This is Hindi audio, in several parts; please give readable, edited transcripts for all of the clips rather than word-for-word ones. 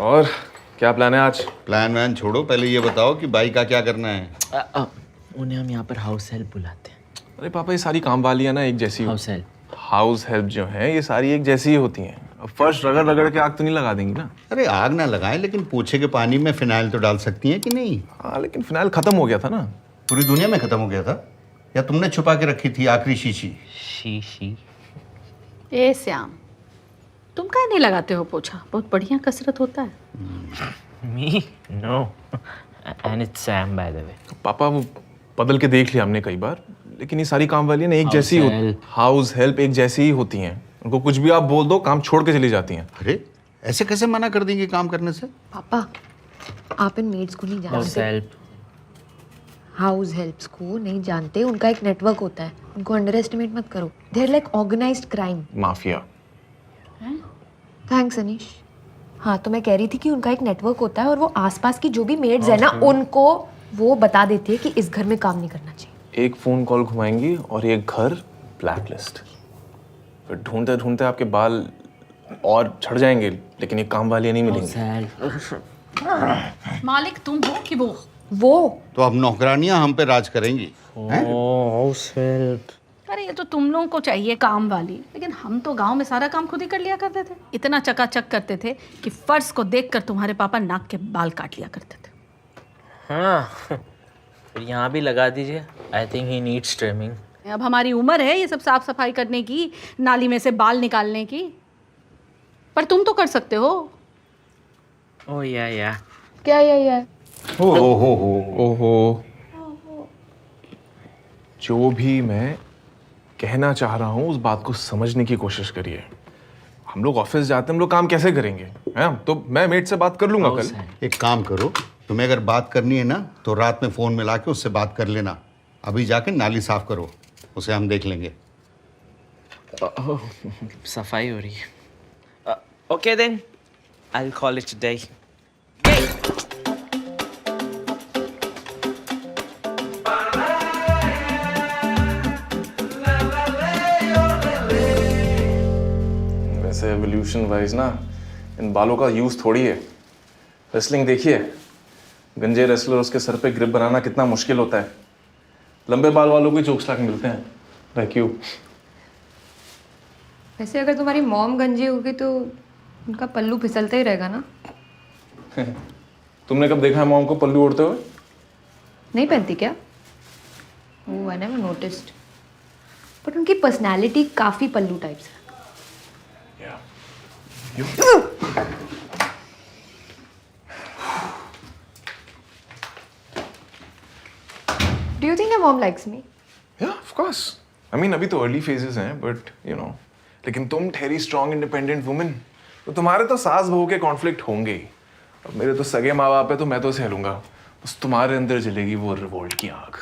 और क्या प्लान है आज? प्लान वैन छोड़ो, पहले ये बताओ कि बाई का क्या करना है। उन्हें हम यहाँ पर हाउस हेल्प बुलाते हैं। अरे पापा, ये सारी काम वालियाँ ना एक जैसी हाउस हेल्प। हाउस हेल्प जो है ये सारी एक जैसी ही होती हैं। अब फर्स्ट रगड़ रगड़ के आग तो नहीं लगा देंगी ना। अरे आग ना लगाएं, लेकिन पोछे के पानी में फिनाइल तो डाल सकती हैं कि नहीं? हाँ, लेकिन फिनाइल खत्म हो गया था ना। पूरी दुनिया में खत्म हो गया था, या तुमने छुपा के रखी थी आखिरी शीशी? शीशी। ए श्याम, तुम काहे नहीं लगाते हो पोछा? बहुत बढ़िया कसरत होता है। Me know, and it's Sam by the way. पापा वो बदल के देख लिया हमने कई बार, लेकिन ये सारी काम वालियाँ ना एक जैसी हाउस हेल्प एक जैसी ही होती हैं। उनको कुछ भी आप बोल दो, काम छोड़ के चली जाती हैं। अरे ऐसे कैसे मना कर देंगे काम करने से? पापा, आप इन मेड्स को नहीं हाउस जानते। हेल्प। हाउस हेल्प्स को नहीं जानते, उनका एक नेटवर्क होता है, उनको अंडर एस्टिमेट मत करो। They are like organised crime. Mafia. Thanks Anish. हाँ, तो मैं कह रही थी कि उनका एक नेटवर्क होता है और वो आसपास की जो भी मेड्स है ना, उनको वो बता देती है कि इस घर में काम नहीं करना चाहिए। एक फोन कॉल घुमाएंगी और एक घर ब्लैक लिस्ट। फिर ढूंढते ढूंढते आपके बाल और झड़ जाएंगे, लेकिन ये काम वालियाँ नहीं मिलेंगी। मालिक तुम हो कि वो तो अब नौकरानियां हम पे राज करेंगी। House help. अरे ये तो तुम लोगों को चाहिए काम वाली, लेकिन हम तो गांव में सारा काम खुद ही कर लिया करते थे। इतना चकाचक करते थे कि फर्श को देखकर तुम्हारे पापा नाक के बाल काट लिया करते थे। हाँ, फिर यहाँ भी लगा दीजिए। I think he needs trimming. अब हमारी उम्र है ये सब साफ सफाई करने की, नाली में से बाल निकालने की। पर तुम तो कर सकते हो। ओह या। क्या है? ओहो, जो भी मैं कहना चाह रहा हूँ उस बात को समझने की कोशिश करिए। हम लोग ऑफिस जाते हैं, हम लोग काम कैसे करेंगे? हैं? तो मैं मेट से बात कर लूंगा कल। एक काम करो, तुम्हें अगर बात करनी है ना तो रात में फोन मिला के उससे बात कर लेना। अभी जाके नाली साफ करो, उसे हम देख लेंगे। सफाई हो रही है। Okay then, I will call it today. वैसे एवोल्यूशन वाइज ना इन बालों का यूज थोड़ी है। रेसलिंग देखिए, गंजे रेसलर उसके सर पे ग्रिप बनाना कितना मुश्किल होता है। लंबे बाल वालों को चोक स्लाक मिलते हैं, लाइक यू। वैसे अगर तुम्हारी मॉम गंजी होगी तो उनका पल्लू फिसलता ही रहेगा ना। तुमने कब देखा है मॉम को पल्लू ओढ़ते हुए? नहीं पहनती क्या? ओह, आई नेवर नोटिस्ड। बट उनकी पर्सनालिटी काफी पल्लू टाइप्स है। Do you think your mom likes me? Yeah, of course. I mean, अभी तो अर्ली फेजेस हैं, बट यू नो, लेकिन तुम ठहरी स्ट्रॉन्ग इंडिपेंडेंट वुमेन, तो तुम्हारे तो सास बहू के कॉन्फ्लिक्ट होंगे ही। अब मेरे तो सगे माँ बाप है, तो मैं तो सह लूंगा। बस तुम्हारे अंदर जलेगी वो रिवोल्ट की आग।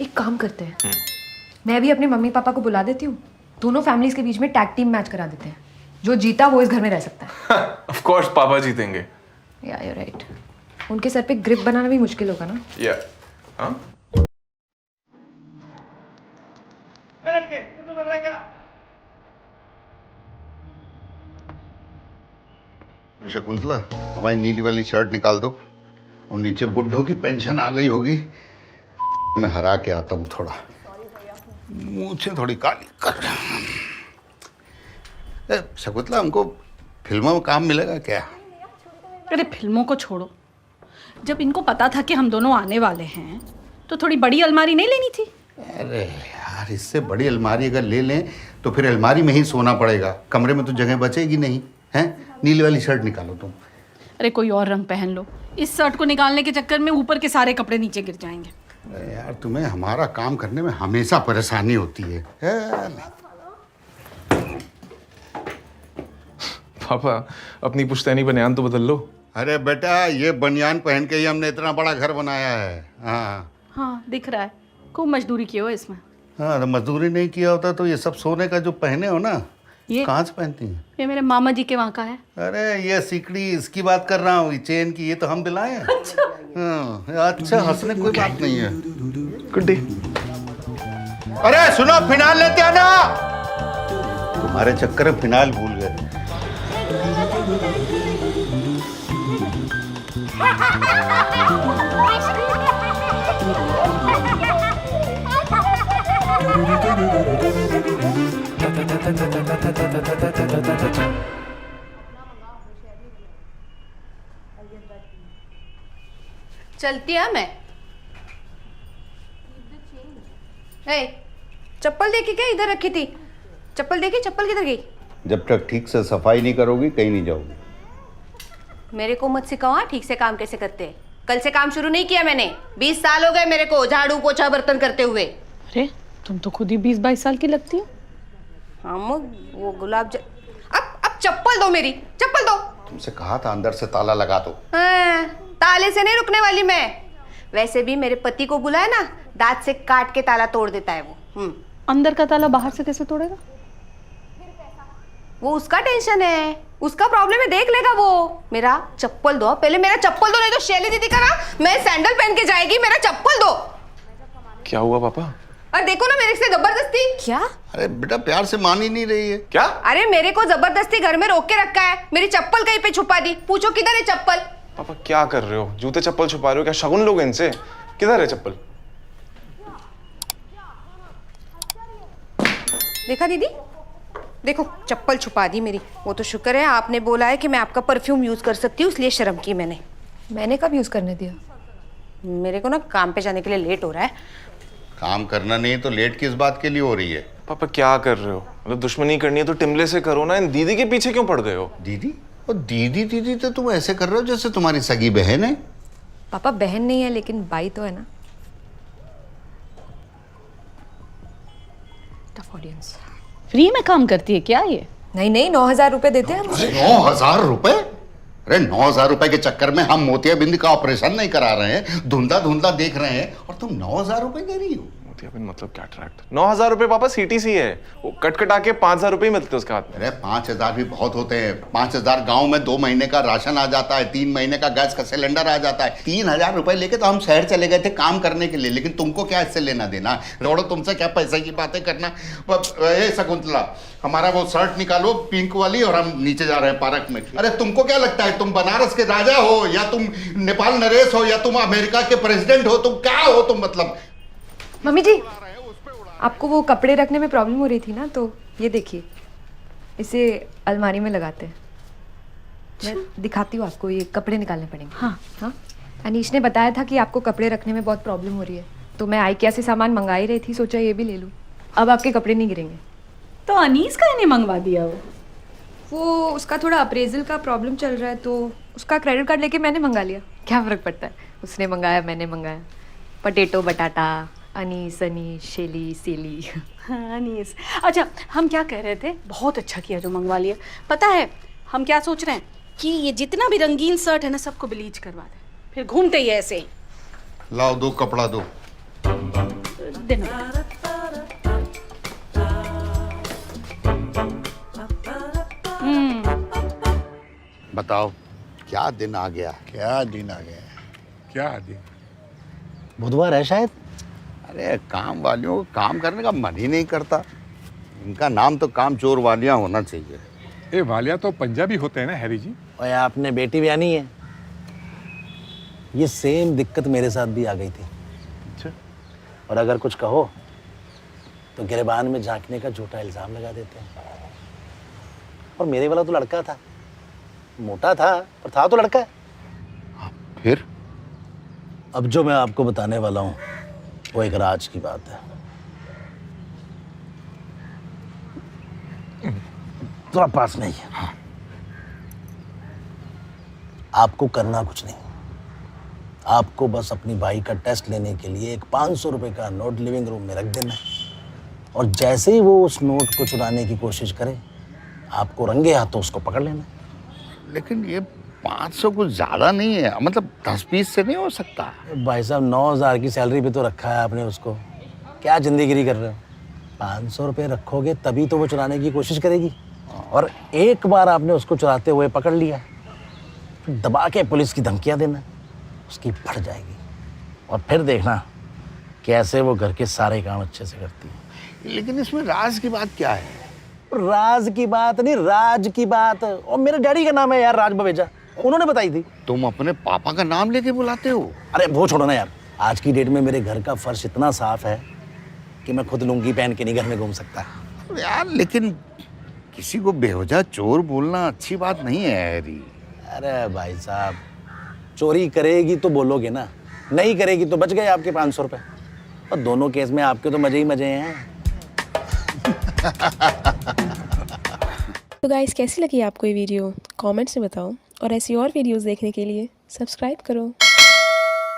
एक काम करते हैं, मैं भी अपने मम्मी पापा को बुला देती हूँ, दोनों फैमिलीज के बीच में टैग टीम मैच करा देते हैं। जो जीता वो इस घर में रह सकता है। ऑफ कोर्स पापा जीतेंगे। या यू राइट। उनके सर पे ग्रिप बनाना भी मुश्किल होगा ना। या हाँ, शकुंतला, हमारी नीली वाली शर्ट निकाल दो, और नीचे बुड्ढों की पेंशन आ गई होगी। मैं हरा के आता हूँ थोड़ा, मुझे थोड़ी काली कर। शकुंतला, हमको फिल्मों में काम मिलेगा क्या? अरे फिल्मों को छोड़ो, जब इनको पता था कि हम दोनों आने वाले हैं तो थोड़ी बड़ी अलमारी नहीं लेनी थी? अरे यार, इससे बड़ी अलमारी अगर ले लें तो फिर अलमारी में ही सोना पड़ेगा, कमरे में तो जगह बचेगी नहीं। हैं? नीली वाली शर्ट निकालो तुम। अरे कोई और रंग पहन लो, इस शर्ट को निकालने के चक्कर में ऊपर के सारे कपड़े नीचे गिर जाएंगे। अरे यार, तुम्हें हमारा काम करने में हमेशा परेशानी होती है। पापा अपनी पुश्तैनी बनियान तो बदल लो। अरे बेटा, ये बनियान पहन के ही हमने इतना बड़ा घर बनाया है। हाँ दिख रहा है, खूब मजदूरी की हो इसमें। हाँ, तो मजदूरी नहीं किया होता तो ये सब सोने का जो पहने हो ना, ये कहाँ से पहनती हैं? ये मेरे मामा जी के वहाँ का है। अरे ये सिकड़ी इसकी बात कर रहा हूँ, ये चेन की, ये तो हम दिलाए हैं। हाँ, अच्छा, हंसने कोई बात नहीं है। Good day. अरे सुनो, फिनाइल लेते आना। तुम्हारे चक्कर में फिनाइल भूल गए। चलती है मैं। ए, चप्पल देखी क्या इधर रखी थी? चप्पल देखी? चप्पल किधर गई? जब तक ठीक से सफाई नहीं करोगी कहीं नहीं जाओगी। मेरे को मत सिखाओ ठीक से काम कैसे करते हैं। कल से काम शुरू नहीं किया मैंने। 20 साल हो गए मेरे को झाड़ू पोछा बर्तन करते हुए। अरे तुम तो खुद ही 20-22 साल की लगती हो। हम वो अब चप्पल दो मेरी, चप्पल दो। तुमसे कहा था अंदर से ताला लगा दो। हाँ, ताले से नहीं रुकने वाली मैं। वैसे भी मेरे पति को बुलाए ना, दांत से काट के ताला तोड़ देता है वो। अंदर का ताला बाहर से कैसे तोड़ेगा? वो उसका टेंशन है, उसका प्रॉब्लम है, देख लेगा वो। मेरा चप्पल दो, पहले मेरा चप्पल दो, नहीं तो शैली दीदी का ना मैं सैंडल पहन के जाएगी। मेरा चप्पल दो। क्या हुआ पापा? और देखो ना मेरे से जबरदस्ती। क्या? अरे बेटा प्यार से मान ही नहीं रही है। क्या? अरे मेरे को जबरदस्ती घर में रोक के रखा है। मेरी चप्पल कहीं पे छुपा दी। पूछो किधर है चप्पल? पापा क्या कर रहे हो? जूते चप्पल छुपा रहे हो क्या? शगुन लोगे इनसे? किधर है चप्पल? देखा दीदी, देखो चप्पल छुपा दी मेरी। वो तो शुक्र है आपने बोला है कि मैं आपका परफ्यूम यूज कर सकती हूँ, इसलिए शर्म की मैंने। मैंने कब यूज़ करने दिया? मेरे को ना काम पे जाने के लिए लेट हो रहा है। काम करना नहीं तो लेट किस बात के लिए हो रही है? पापा क्या कर रहे हो? मतलब दुश्मनी करनी है तो टिमले से करो ना। इन दीदी के पीछे क्यों पड़ गए हो? दीदी? और दीदी दीदी तो तुम ऐसे कर रहे हो जैसे तुम्हारी सगी बहन है। पापा बहन नहीं है लेकिन भाई तो है ना। Tough audience. फ्री में काम करती है क्या ये? नहीं 9,000 रुपए देते हैं हम। 9,000 रुपए? अरे 9,000 रुपए के चक्कर में हम मोतियाबिंद का ऑपरेशन नहीं करा रहे हैं, धुंधला धुंधला देख रहे हैं और तुम 9,000 रुपए दे रही हो। मोतियाबिंद मतलब क्या ट्रैक्ट? 9,000 रुपए पापा सीटीसी है। वो कट कटा के 5,000 रुपए ही मिलते हैं उसके हाथ में। अरे 5,000 भी बहुत होते हैं। 5,000 गांव में 2 महीने का राशन आ जाता है, 3 महीने का गैस का सिलेंडर आ जाता है। 3,000 रुपए लेके तो हम शहर चले गए थे काम करने के लिए, लेकिन तुमको क्या इससे लेना देना? दौड़ो, तुमसे क्या पैसे की बातें करना। ए शकुंतला, हमारा वो शर्ट निकालो पिंक वाली, और हम नीचे जा रहे हैं पार्क में। अरे तुमको क्या लगता है तुम बनारस के राजा हो, या तुम नेपाल नरेश हो, या तुम अमेरिका के प्रेसिडेंट हो? तुम क्या हो तुम? मतलब मम्मी जी, आपको वो कपड़े रखने में प्रॉब्लम हो रही थी ना, तो ये देखिए, इसे अलमारी में लगाते हैं। मैं दिखाती हूँ आपको, ये कपड़े निकालने पड़ेंगे। हाँ। अनीश ने बताया था कि आपको कपड़े रखने में बहुत प्रॉब्लम हो रही है, तो मैं IKEA से सामान मंगा ही रही थी, सोचा ये भी ले लूँ। अब आपके कपड़े नहीं गिरेंगे। तो अनीस का नहीं मंगवा दिया वो उसका थोड़ा अप्रेजल का प्रॉब्लम चल रहा है, तो उसका क्रेडिट कार्ड लेके मैंने मंगा लिया। क्या फ़र्क पड़ता है, उसने मंगाया मैंने मंगाया। पटेटो बटाटा, अनीस अनीस, शेली सेली। हाँ अनीस। अच्छा हम क्या कह रहे थे, बहुत अच्छा किया जो मंगवा लिया। पता है हम क्या सोच रहे हैं कि ये जितना भी रंगीन शर्ट है ना सबको ब्लीच करवा दे, फिर घूमते ही ऐसे ही। लाओ, दो कपड़ा दो। देना। बताओ क्या दिन आ गया? क्या दिन आ गया? क्या दिन? बुधवार है शायद। अरे काम वालियों को काम करने का मन ही नहीं करता। इनका नाम तो काम चोर वालियाँ होना चाहिए। ये वालिया तो पंजाबी होते हैं ना हैरी जी? और आपने बेटी भी आनी है। ये सेम दिक्कत मेरे साथ भी आ गई थी। अच्छा। और अगर कुछ कहो तो गिरबान में झांकने का झूठा इल्जाम लगा देते हैं। और मेरे वाला तो लड़का था, मोटा था पर था तो लड़का है। फिर अब जो मैं आपको बताने वाला हूँ वो एक राज की बात है। थोड़ा पास नहीं है। हाँ। आपको करना कुछ नहीं, आपको बस अपनी भाई का टेस्ट लेने के लिए एक 500 रुपए का नोट लिविंग रूम में रख देना है, और जैसे ही वो उस नोट को चुराने की कोशिश करे आपको रंगे हाथों उसको पकड़ लेना है। लेकिन ये 500 कुछ ज्यादा नहीं है, मतलब 10-20 से नहीं हो सकता। भाई साहब 9,000 की सैलरी पे तो रखा है आपने उसको, क्या जिंदगी कर रहे हो? 500 रुपये रखोगे तभी तो वो चुराने की कोशिश करेगी, और एक बार आपने उसको चुराते हुए पकड़ लिया फिर दबा के पुलिस की धमकियां देना, उसकी बढ़ जाएगी, और फिर देखना कैसे वो घर के सारे काम अच्छे से करती है। लेकिन इसमें राज की बात क्या है? राज की बात नहीं, राज की बात। और मेरे डैडी का नाम है यार, राज बवेजा। उन्होंने बताई थी। तुम अपने पापा का नाम लेके बुलाते हो? अरे वो छोड़ो ना यार, आज की डेट में मेरे घर का फर्श इतना साफ है कि मैं खुद लुंगी पहन के नहीं घर में घूम सकता। यार लेकिन किसी को बेवजह चोर बोलना अच्छी बात नहीं है हैरी। अरे भाई साहब, चोरी करेगी तो बोलोगे ना, नहीं करेगी तो बच गए आपके 500 रुपए। और दोनों केस में आपके तो मजे ही मजे हैं। तो गाइस, कैसी लगी आपको ये वीडियो? कमेंट्स में बताओ और ऐसी और वीडियोस देखने के लिए सब्सक्राइब करो।